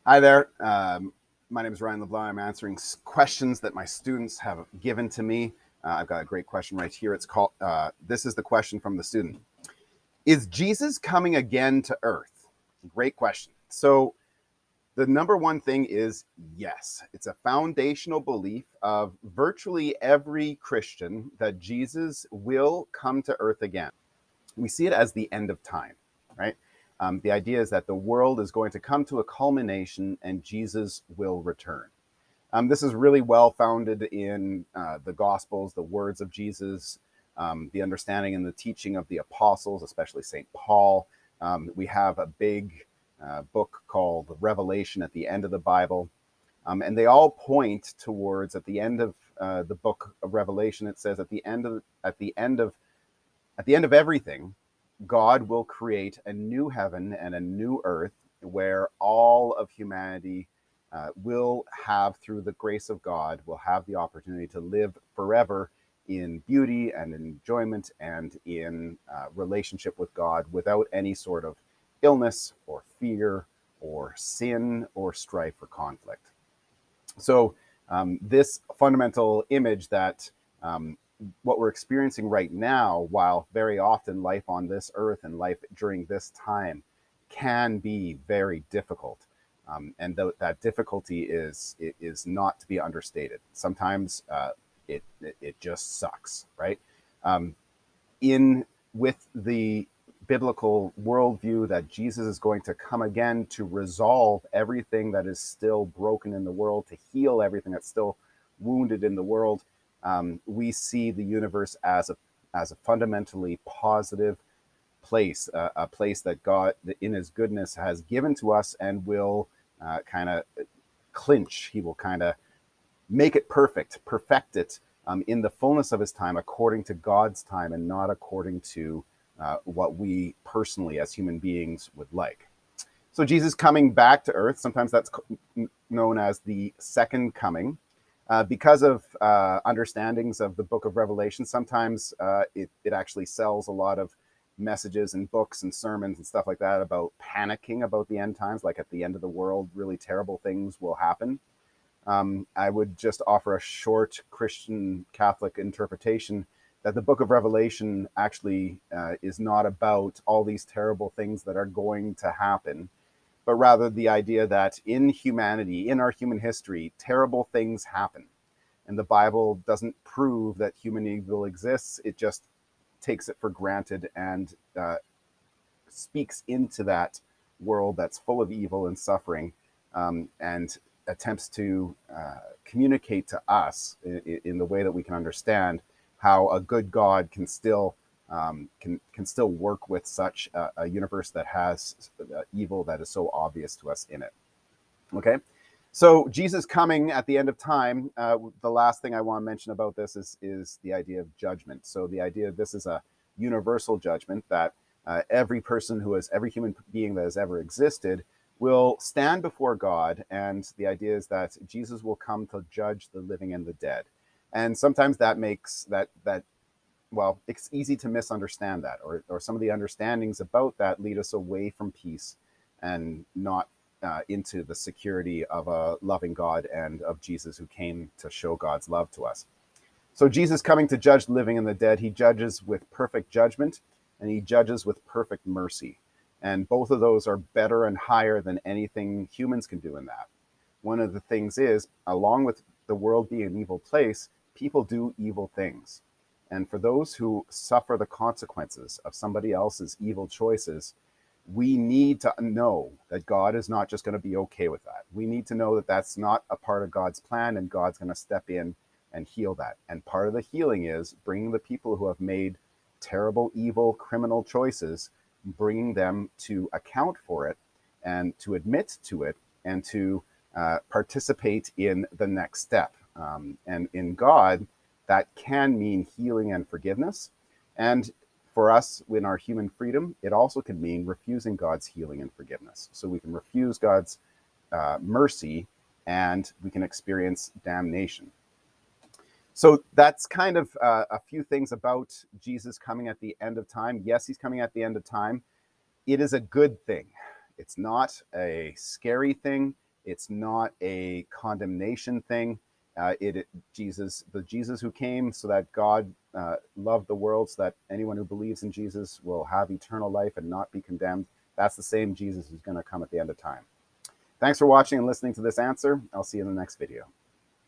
Hi there. My name is Ryan LeBlanc. I'm answering questions that my students have given to me. I've got a great question right here. It's called, this is the question from the student. Is Jesus coming again to earth? Great question. So the number one thing is yes. It's a foundational belief of virtually every Christian that Jesus will come to earth again. We see it as the end of time, right? The idea is that the world is going to come to a culmination and Jesus will return. This is really well founded in the Gospels, the words of Jesus, the understanding and the teaching of the apostles, especially St. Paul. We have a big book called Revelation at the end of the Bible. And they all point towards, at the end of the book of Revelation, it says at the end of everything, God will create a new heaven and a new earth where all of humanity will have, through the grace of God, will have the opportunity to live forever in beauty and in enjoyment and in relationship with God without any sort of illness or fear or sin or strife or conflict. So this fundamental image that what we're experiencing right now, while very often life on this earth and life during this time can be very difficult, that difficulty is not to be understated. Sometimes it just sucks, right? In with the biblical worldview that Jesus is going to come again to resolve everything that is still broken in the world, to heal everything that's still wounded in the world, we see the universe as a fundamentally positive place, a place that God, in His goodness, has given to us and will kind of clinch. He will kind of make it perfect it in the fullness of His time, according to God's time, and not according to what we personally, as human beings, would like. So Jesus coming back to earth, sometimes that's known as the second coming. Because of understandings of the book of Revelation, sometimes it actually sells a lot of messages and books and sermons and stuff like that about panicking about the end times, like at the end of the world, really terrible things will happen. I would just offer a short Christian Catholic interpretation that the book of Revelation actually is not about all these terrible things that are going to happen, but rather the idea that in humanity, in our human history, terrible things happen. And the Bible doesn't prove that human evil exists. It just takes it for granted and speaks into that world that's full of evil and suffering, and attempts to communicate to us in the way that we can understand how a good God can still work with such a universe that has evil that is so obvious to us in it. Okay, so Jesus coming at the end of time. The last thing I want to mention about this is the idea of judgment. So the idea of this is a universal judgment that every human being that has ever existed will stand before God, and the idea is that Jesus will come to judge the living and the dead. And sometimes that makes that well, it's easy to misunderstand that, or some of the understandings about that lead us away from peace and not into the security of a loving God and of Jesus, who came to show God's love to us. So Jesus coming to judge the living and the dead, He judges with perfect judgment and He judges with perfect mercy. And both of those are better and higher than anything humans can do in that. One of the things is, along with the world being an evil place, people do evil things. And for those who suffer the consequences of somebody else's evil choices, we need to know that God is not just going to be okay with that. We need to know that that's not a part of God's plan, and God's going to step in and heal that. And part of the healing is bringing the people who have made terrible, evil, criminal choices, bringing them to account for it and to admit to it and to participate in the next step. And in God, that can mean healing and forgiveness. And for us, in our human freedom, it also can mean refusing God's healing and forgiveness. So we can refuse God's mercy and we can experience damnation. So that's kind of a few things about Jesus coming at the end of time. Yes, He's coming at the end of time. It is a good thing. It's not a scary thing. It's not a condemnation thing. The Jesus who came so that God loved the world, so that anyone who believes in Jesus will have eternal life and not be condemned. That's the same Jesus who's going to come at the end of time. Thanks for watching and listening to this answer. I'll see you in the next video.